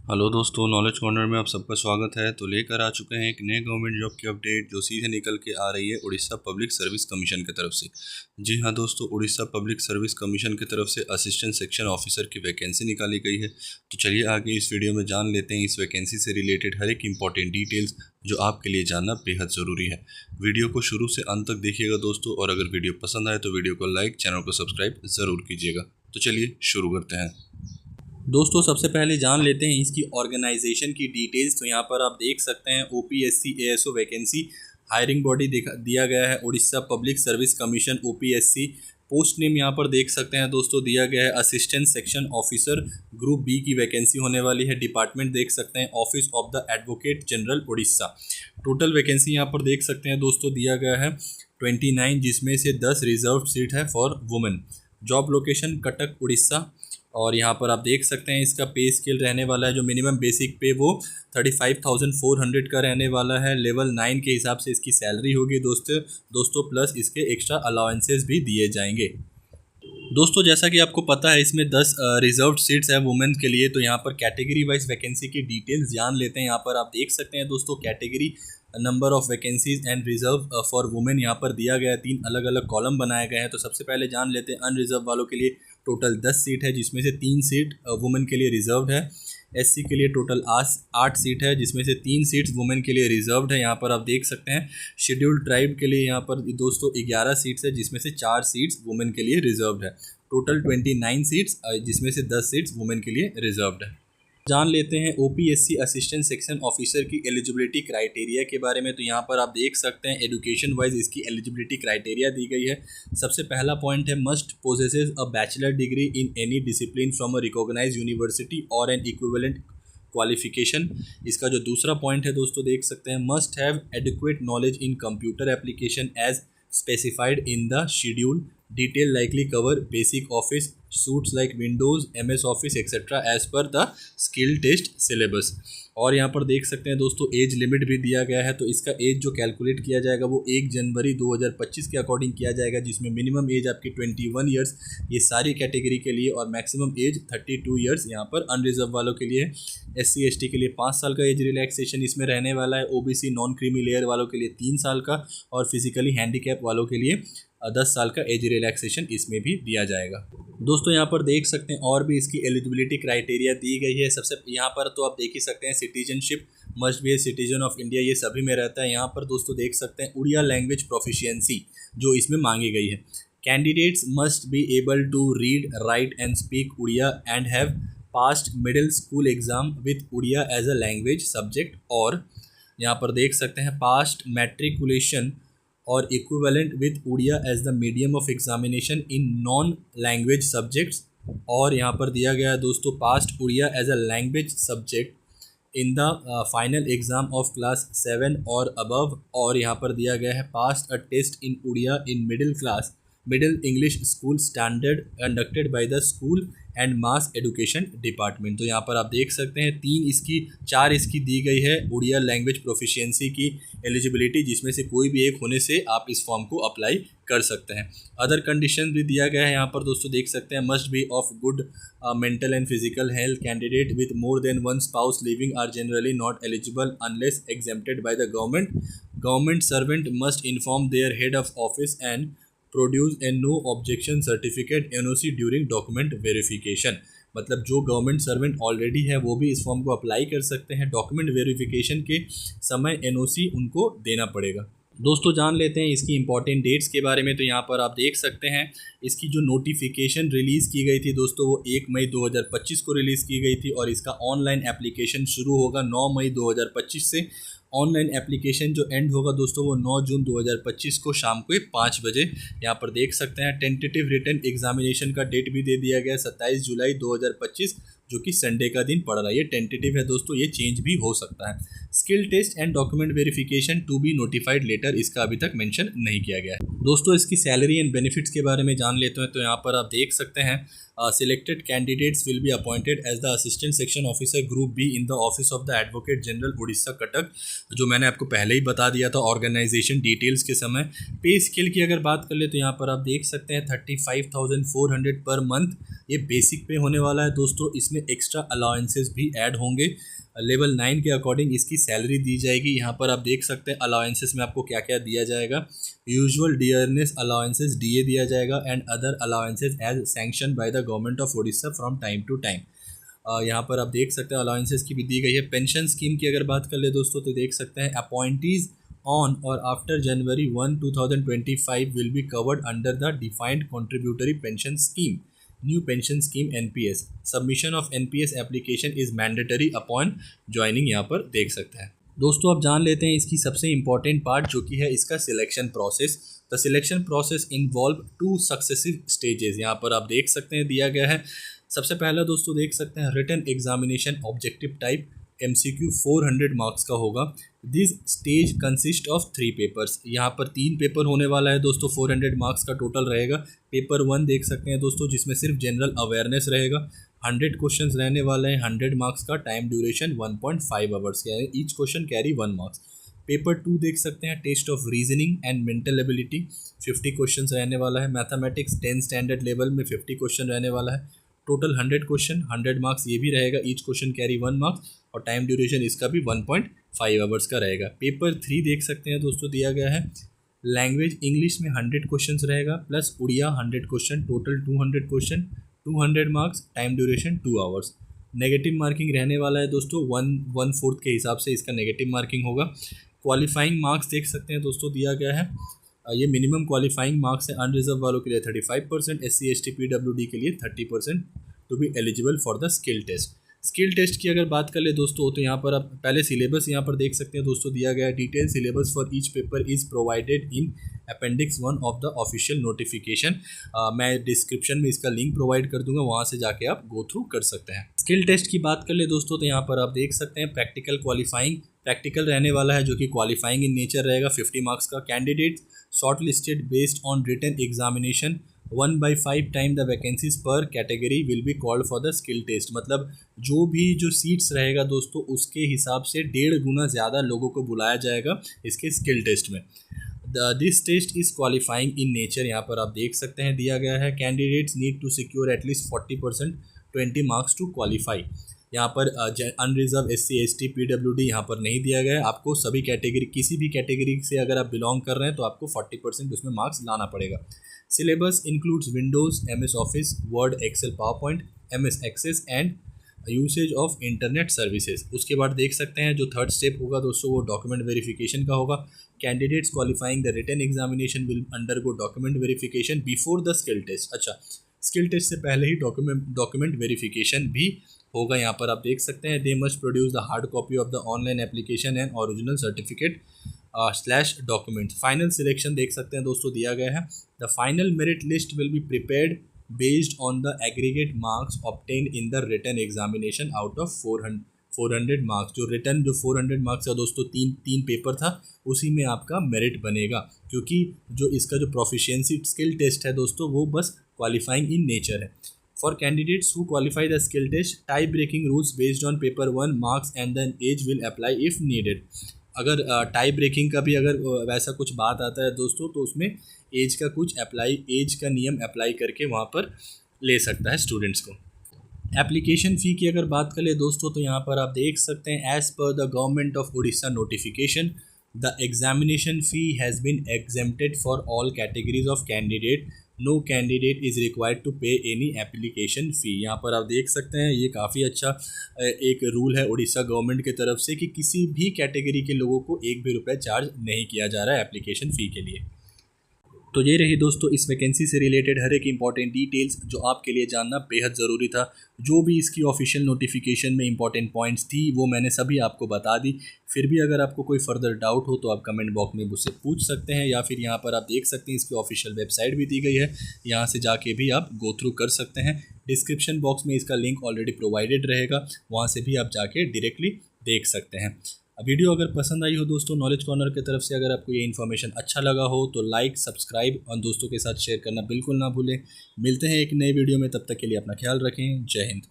Hello दोस्तों, knowledge corner में आप सबका स्वागत है। तो लेकर आ चुके हैं एक नए गवर्नमेंट जॉब की अपडेट जो सीधे निकल के आ रही है उड़ीसा पब्लिक सर्विस कमीशन की तरफ से। जी हाँ दोस्तों, उड़ीसा पब्लिक सर्विस कमीशन की तरफ से असिस्टेंट सेक्शन ऑफिसर की वैकेंसी निकाली गई है। तो चलिए आगे इस वीडियो में जान लेते हैं इस वैकेंसी से रिलेटेड हर एक इंपॉर्टेंट डिटेल्स जो आपके लिए जानना बेहद ज़रूरी है। वीडियो को शुरू से अंत तक देखिएगा दोस्तों, और अगर वीडियो पसंद आए तो वीडियो को लाइक, चैनल को सब्सक्राइब ज़रूर कीजिएगा। तो चलिए शुरू करते हैं दोस्तों। सबसे पहले जान लेते हैं इसकी ऑर्गेनाइजेशन की डिटेल्स। तो यहाँ पर आप देख सकते हैं OPSC ASO vacancy hiring body दिया गया है Orissa public service commission OPSC. Post name यहाँ पर देख सकते हैं दोस्तों दिया गया है assistant section officer group B की वैकेंसी होने वाली है। डिपार्टमेंट देख सकते हैं office of the advocate general Orissa. Total vacancy यहाँ पर देख सकते हैं दोस्तों दिया गया है 29, जिसमें से 10 रिजर्व सीट है for women. Job location Cuttack Orissa. और यहाँ पर आप देख सकते हैं इसका पे स्केल रहने वाला है, जो मिनिमम बेसिक पे वो 35,400 का रहने वाला है। लेवल 9 के हिसाब से इसकी सैलरी होगी दोस्तों प्लस इसके एक्स्ट्रा अलाउंसेस भी दिए जाएंगे। दोस्तों जैसा कि आपको पता है इसमें 10 रिजर्व्ड सीट्स है वुमेन के लिए। तो यहाँ पर कैटेगरी वाइज वैकेंसी की डिटेल्स जान लेते हैं। यहाँ पर आप देख सकते हैं दोस्तों category, number of vacancies and reserve for women यहाँ पर दिया गया है। 3 अलग अलग कॉलम बनाए गए हैं। तो सबसे पहले जान लेते हैं अनरिजर्व वालों के लिए टोटल 10 सीट है, जिसमें से 3 सीट वुमेन के लिए रिजर्व्ड है। एससी के लिए टोटल 8 सीट है, जिसमें से 3 सीट्स वुमेन के लिए रिजर्व्ड है। यहाँ पर आप देख सकते हैं शेड्यूल्ड ट्राइब के लिए यहाँ पर दोस्तों 11 सीट्स है, जिसमें से 4 सीट्स वुमेन के लिए रिजर्व्ड है। टोटल 29 सीट्स, जिसमें से 10 सीट्स वुमेन के लिए रिजर्व्ड है। जान लेते हैं ओपीएससी असिस्टेंट सेक्शन ऑफिसर की एलिजिबिलिटी क्राइटेरिया के बारे में। तो यहाँ पर आप देख सकते हैं एजुकेशन वाइज इसकी एलिजिबिलिटी क्राइटेरिया दी गई है। सबसे पहला पॉइंट है must possess a bachelor degree in any discipline from a recognised university और एन इक्विवेलेंट क्वालिफिकेशन। इसका जो दूसरा पॉइंट है दोस्तों देख सकते हैं must have adequate knowledge in computer application as specified in the schedule. Detail likely cover basic office suites like Windows, MS Office etc. as per the skill test syllabus. और यहाँ पर देख सकते हैं दोस्तों एज लिमिट भी दिया गया है। तो इसका एज जो कैलकुलेट किया जाएगा वो 1 जनवरी 2025 के अकॉर्डिंग किया जाएगा, जिसमें मिनिमम एज आपकी 21 ईयर्स ये सारी कैटेगरी के लिए, और मैक्सिमम एज 32 ईयर्स यहाँ पर अनरिजर्व वालों के लिए। SC ST के लिए 5 साल का एज रिलैक्सेशन इसमें रहने वाला है। OBC नॉन क्रीमी लेयर वालों के लिए 3 साल का, और फिजिकली हैंडीकैप वालों के लिए 10 साल का एज रिलैक्सेशन इसमें भी दिया जाएगा। दोस्तों यहाँ पर देख सकते हैं और भी इसकी एलिजिबिलिटी क्राइटेरिया दी गई है। सबसे यहाँ पर तो आप देख ही सकते हैं citizenship must be a citizen of India, ये सभी में रहता है। यहाँ पर दोस्तों देख सकते हैं उड़िया लैंग्वेज प्रोफिशिएंसी जो इसमें मांगी गई है। Candidates must be able to read, write and speak Odia and have passed middle school exam with Odia as a language subject. और यहाँ पर देख सकते हैं पास्ट मैट्रिकुलेशन और equivalent with Odia as the medium of examination in non language subjects. और यहाँ पर दिया गया है दोस्तों passed Odia as a language subject in the final exam of class 7 और अबव। और यहाँ पर दिया गया है passed a test in Odia in middle English school standard conducted by the school and mass education department. तो यहाँ पर आप देख सकते हैं 4 इसकी दी गई है उड़िया लैंग्वेज प्रोफिशिएंसी की एलिजिबिलिटी, जिसमें से कोई भी एक होने से आप इस फॉर्म को अप्लाई कर सकते हैं। अदर कंडीशन भी दिया गया है यहाँ पर दोस्तों देख सकते हैं must be of good mental and physical health. Candidate with more than 1 spouse living are generally not eligible unless exempted by the government servant must inform their head of office and produce a no objection certificate NOC during document verification. मतलब जो government servant already है वो भी इस form को apply कर सकते हैं। डॉक्यूमेंट वेरिफिकेशन के समय NOC उनको देना पड़ेगा। दोस्तों जान लेते हैं इसकी इंपॉर्टेंट डेट्स के बारे में। तो यहाँ पर आप देख सकते हैं इसकी जो नोटिफिकेशन रिलीज़ की गई थी दोस्तों वो 1 मई 2025 को रिलीज़ की गई थी, और इसका ऑनलाइन एप्लीकेशन शुरू होगा 9 मई 2025 से। ऑनलाइन एप्लीकेशन जो एंड होगा दोस्तों वो 9 जून 2025 को शाम को 5 बजे। यहाँ पर देख सकते हैं टेंटेटिव रिटन एग्जामिनेशन का डेट भी दे दिया गया 27 जुलाई 2025, जो कि संडे का दिन पड़ रहा है। ये टेंटेटिव है दोस्तों, ये चेंज भी हो सकता है। Skill test and document verification to be notified later, इसका अभी तक मेंशन नहीं किया गया है। दोस्तों इसकी सैलरी एंड बेनिफिट्स के बारे में जान लेते हैं। तो यहाँ पर आप देख सकते हैं selected candidates will be appointed as the assistant section officer group B in the office of the advocate general Orissa Cuttack, जो मैंने आपको पहले ही बता दिया था ऑर्गेनाइजेशन डिटेल्स के समय। पे स्केल की अगर बात कर ले तो यहाँ पर आप देख सकते हैं 35,400 पर मंथ, ये बेसिक पे होने वाला है दोस्तों। इसमें एक्स्ट्रा अलाउंसेस भी ऐड होंगे। लेवल 9 के अकॉर्डिंग इसकी सैलरी दी जाएगी। यहाँ पर आप देख सकते हैं अलाउंसेस में आपको क्या क्या दिया जाएगा। यूजुअल डियरनेस अलाउंसेस डीए दिया जाएगा and other allowances as sanction by the government of Orissa from time to time. यहाँ पर आप देख सकते हैं अलाउंसेस की भी दी गई है। पेंशन स्कीम की अगर बात कर ले दोस्तों तो देख सकते हैं अपॉइंटीज ऑन और after January 1, 2025 will be covered under the defined contributory pension scheme, new pension scheme NPS। Submission of NPS application is mandatory upon joining, यहाँ पर देख सकते हैं। दोस्तों अब जान लेते हैं इसकी सबसे इंपॉर्टेंट पार्ट जो कि है इसका selection process. The selection process involve 2 successive stages, यहाँ पर आप देख सकते हैं दिया गया है। सबसे पहला दोस्तों देख सकते हैं written examination objective type MCQ 400 marks का होगा। This stage consist of 3 papers, यहाँ पर 3 पेपर होने वाला है दोस्तों। 400 मार्क्स का टोटल रहेगा। पेपर 1 देख सकते हैं दोस्तों जिसमें सिर्फ जनरल अवेयरनेस रहेगा। 100 क्वेश्चंस रहने वाले हैं, 100 मार्क्स का, टाइम ड्यूरेशन 1.5 आवर्स का है। Each question carry 1 marks. Paper 2 देख सकते हैं test of reasoning and mental ability, 50 questions रहने वाला है। मैथमेटिक्स 10 स्टैंडर्ड लेवल में 50 क्वेश्चन रहने वाला है। टोटल 100 क्वेश्चन, 100 मार्क्स ये भी रहेगा। ईच क्वेश्चन कैरी 1 मार्क्स और टाइम ड्यूरेशन इसका भी 1.5 आवर्स का रहेगा। पेपर 3 देख सकते हैं दोस्तों दिया गया है लैंग्वेज इंग्लिश में 100 क्वेश्चंस रहेगा plus Odia 100 question, total 200 question, 200 marks, time duration 2 hours. Negative marking रहने वाला है दोस्तों 1/4 के हिसाब से इसका नेगेटिव मार्किंग होगा। क्वालिफाइंग मार्क्स देख सकते हैं दोस्तों दिया गया है, ये मिनिमम क्वालिफाइंग मार्क्स है। अनरिजर्व वालों के लिए 35%, SC ST PWD के लिए 30% to be eligible for the skill test. Skill test की अगर बात कर ले दोस्तों तो यहाँ पर आप पहले सिलेबस यहाँ पर देख सकते हैं दोस्तों दिया गया है। Detail syllabus for each paper is provided in appendix 1 of the official notification. मैं डिस्क्रिप्शन में इसका लिंक प्रोवाइड कर दूंगा, वहाँ से जाके आप गो थ्रू कर सकते हैं। स्किल टेस्ट की बात कर ले दोस्तों तो यहाँ पर आप देख सकते हैं प्रैक्टिकल क्वालिफाइंग, प्रैक्टिकल रहने वाला है जो कि क्वालिफाइंग इन नेचर रहेगा 50 मार्क्स का। Candidate short listed based on written examination 1/5 time the vacancies per category will be called for the skill test. मतलब जो भी जो सीट्स रहेगा दोस्तों उसके हिसाब से 1.5 गुना ज़्यादा लोगों को बुलाया जाएगा इसके स्किल टेस्ट में। This test is qualifying in nature, यहाँ पर आप देख सकते हैं दिया गया है। Candidates need to secure at least 40% 20 marks to qualify. यहाँ पर अनरिजर्व SC ST PWD यहाँ पर नहीं दिया गया है। आपको सभी कैटेगरी, किसी भी कैटेगरी से अगर आप बिलोंग कर रहे हैं तो आपको 40% उसमें मार्क्स लाना पड़ेगा। Syllabus includes Windows, MS Office, Word, Excel, PowerPoint, MS Access and usage of internet services. उसके बाद देख सकते हैं जो थर्ड स्टेप होगा दोस्तों वो डॉक्यूमेंट वेरिफिकेशन का होगा। Candidates qualifying the written examination will undergo document verification before the skill test. अच्छा, स्किल टेस्ट से पहले ही डॉक्यूमेंट वेरिफिकेशन भी होगा। यहाँ पर आप देख सकते हैं they must produce the hard copy of the online application and original certificate / document. Final selection देख सकते हैं दोस्तों दिया गया है। The final merit list will be prepared based on the aggregate marks obtained in the written examination out of 400 marks. जो written जो 400 marks का दोस्तों तीन पेपर था उसी में आपका मेरिट बनेगा, क्योंकि जो इसका जो प्रोफिशिएंसी स्किल टेस्ट है दोस्तों वो बस क्वालिफाइंग इन नेचर है। For candidates who qualify the skill test tie breaking rules based on paper 1 marks and then age will apply if needed. अगर टाई ब्रेकिंग का भी अगर वैसा कुछ बात आता है दोस्तों तो उसमें एज का कुछ एज का नियम अप्लाई करके वहाँ पर ले सकता है स्टूडेंट्स को। एप्लीकेशन फ़ी की अगर बात करें दोस्तों तो यहाँ पर आप देख सकते हैं as per the government of Orissa notification the examination fee has been exempted for all categories of candidate, no candidate is required to pay any application fee. यहाँ पर आप देख सकते हैं ये काफ़ी अच्छा एक रूल है उड़ीसा गवर्नमेंट की तरफ से कि किसी भी कैटेगरी के लोगों को 1 भी रुपये चार्ज नहीं किया जा रहा है एप्लीकेशन फ़ी के लिए। तो ये रही दोस्तों इस वैकेंसी से रिलेटेड हर एक इंपॉर्टेंट डिटेल्स जो आपके लिए जानना बेहद ज़रूरी था। जो भी इसकी ऑफिशियल नोटिफिकेशन में इंपॉर्टेंट पॉइंट्स थी वो मैंने सभी आपको बता दी। फिर भी अगर आपको कोई फर्दर डाउट हो तो आप कमेंट बॉक्स में मुझसे पूछ सकते हैं, या फिर यहाँ पर आप देख सकते हैं इसकी ऑफिशियल वेबसाइट भी दी गई है, यहाँ से जाके भी आप गो थ्रू कर सकते हैं। डिस्क्रिप्शन बॉक्स में इसका लिंक ऑलरेडी प्रोवाइडेड रहेगा, वहाँ से भी आप जाके डायरेक्टली देख सकते हैं। वीडियो अगर पसंद आई हो दोस्तों नॉलेज कॉर्नर की तरफ से, अगर आपको ये इन्फॉर्मेशन अच्छा लगा हो तो लाइक, सब्सक्राइब और दोस्तों के साथ शेयर करना बिल्कुल ना भूलें। मिलते हैं एक नए वीडियो में, तब तक के लिए अपना ख्याल रखें। जय हिंद।